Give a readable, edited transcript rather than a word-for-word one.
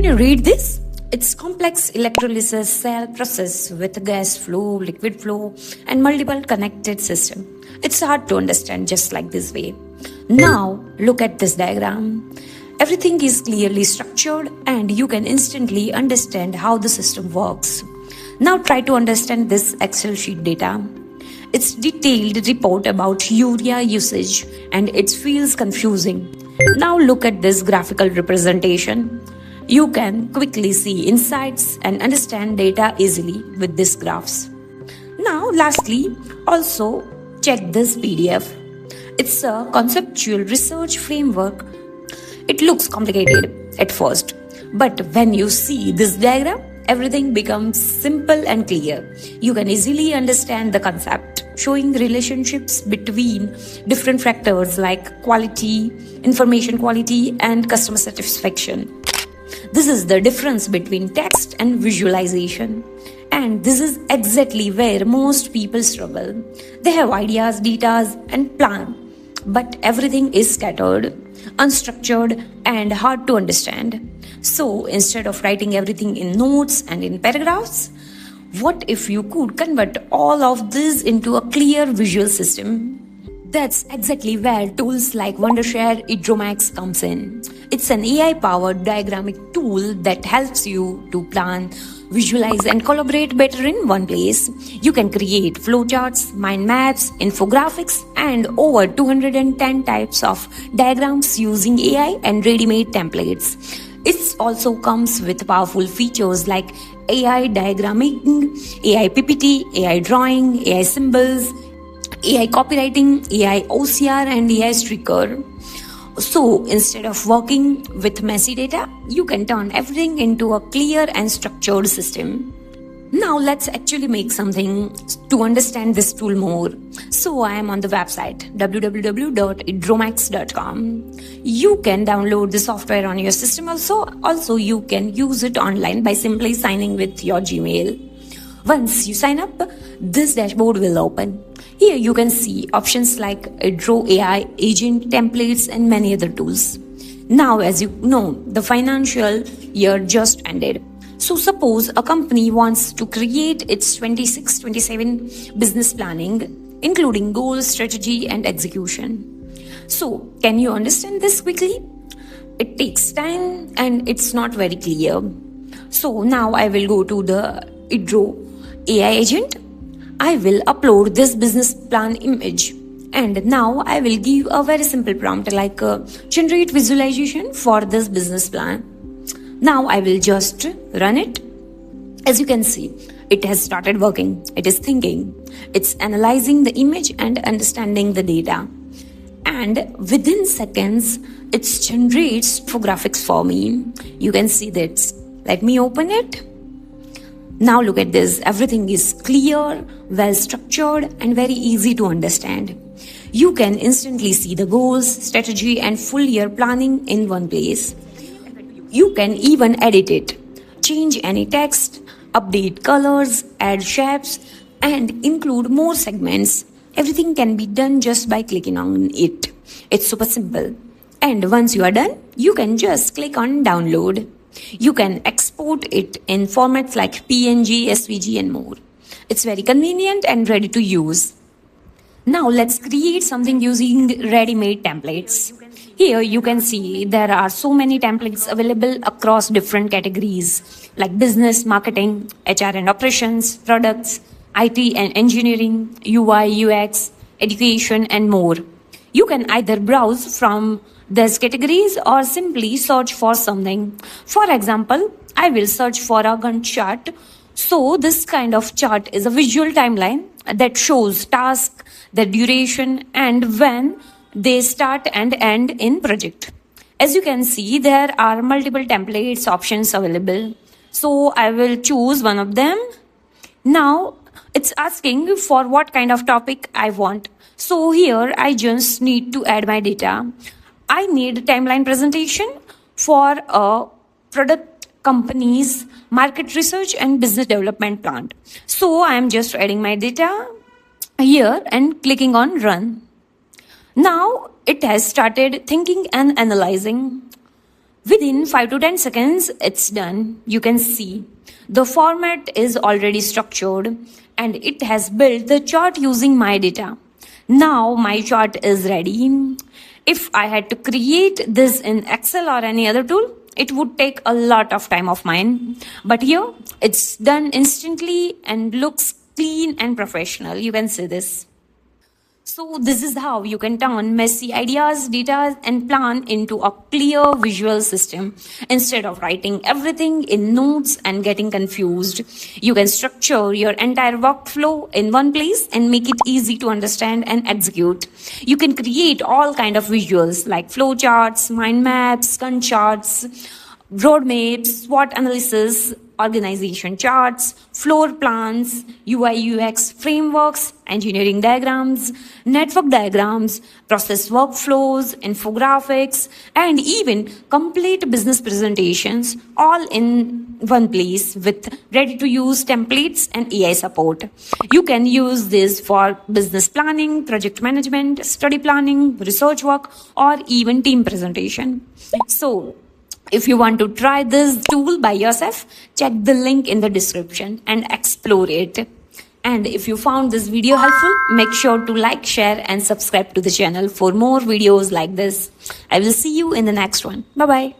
you read this? It's complex electrolysis cell process with gas flow, liquid flow, and multiple connected system. It's hard to understand just like this way. Now, look at this diagram. Everything is clearly structured and you can instantly understand how the system works. Now try to understand this Excel sheet data. It's detailed report about urea usage and it feels confusing. Now look at this graphical representation. You can quickly see insights and understand data easily with these graphs. Now lastly, also check this PDF. It's a conceptual research framework. It looks complicated at first, but when you see this diagram, everything becomes simple and clear. You can easily understand the concept, showing relationships between different factors like quality, information quality, and customer satisfaction. This is the difference between text and visualization. And this is exactly where most people struggle. They have ideas, data, and plan, but everything is scattered, unstructured, and hard to understand. So instead of writing everything in notes and in paragraphs, what if you could convert all of this into a clear visual system? That's exactly where tools like Wondershare EdrawMax comes in. It's an AI-powered diagrammic tool that helps you to plan, visualize, and collaborate better in one place. You can create flowcharts, mind maps, infographics, and over 210 types of diagrams using AI and ready-made templates. It also comes with powerful features like AI diagramming, AI PPT, AI drawing, AI symbols, AI copywriting, AI OCR, and AI streaker. So instead of working with messy data, you can turn everything into a clear and structured system. Now let's actually make something to understand this tool more. So I am on the website www.edrawmax.com. You can download the software on your system also. Also, you can use it online by simply signing with your Gmail. Once you sign up, this dashboard will open. Here you can see options like Edraw AI, agent, templates, and many other tools. Now, as you know, the financial year just ended. So suppose a company wants to create its 26-27 business planning, including goals, strategy, and execution. So can you understand this quickly? It takes time and it's not very clear. So now I will go to the Edraw AI agent. I will upload this business plan image and now I will give a very simple prompt like generate visualization for this business plan. Now I will just run it. As you can see, it has started working. It is thinking. It's analyzing the image and understanding the data. And within seconds, it generates infographics for me. You can see that. Let me open it. Now look at this. Everything is clear, well structured, and very easy to understand. You can instantly see the goals, strategy, and full year planning in one place. You can even edit it, change any text, update colors, add shapes, and include more segments. Everything can be done just by clicking on it. It's super simple. And once you are done, you can just click on download. You can export it in formats like PNG, SVG, and more. It's very convenient and ready to use. Now let's create something using ready-made templates. Here you can see there are so many templates available across different categories like business, marketing, HR and operations, products, IT and engineering, UI, UX, education, and more. You can either browse from these categories or simply search for something. For example, I will search for a Gantt chart. So this kind of chart is a visual timeline that shows tasks, their duration, and when they start and end in project. As you can see, there are multiple templates options available. So I will choose one of them. Now it's asking for what kind of topic I want. So here I just need to add my data. I need timeline presentation for a product company's market research and business development plan. So I am just adding my data here and clicking on run. Now it has started thinking and analyzing. Within 5 to 10 seconds, it's done. You can see the format is already structured and it has built the chart using my data. Now my chart is ready. If I had to create this in Excel or any other tool, it would take a lot of time of mine. But here, it's done instantly and looks clean and professional. You can see this. So this is how you can turn messy ideas, data, and plan into a clear visual system. Instead of writing everything in notes and getting confused, you can structure your entire workflow in one place and make it easy to understand and execute. You can create all kind of visuals like flowcharts, mind maps, Gantt charts, roadmaps, SWOT analysis, organization charts, floor plans, UI UX frameworks, engineering diagrams, network diagrams, process workflows, infographics, and even complete business presentations all in one place with ready-to-use templates and AI support. You can use this for business planning, project management, study planning, research work, or even team presentation. So, if you want to try this tool by yourself, check the link in the description and explore it. And if you found this video helpful, make sure to like, share, and subscribe to the channel for more videos like this. I will see you in the next one. Bye-bye.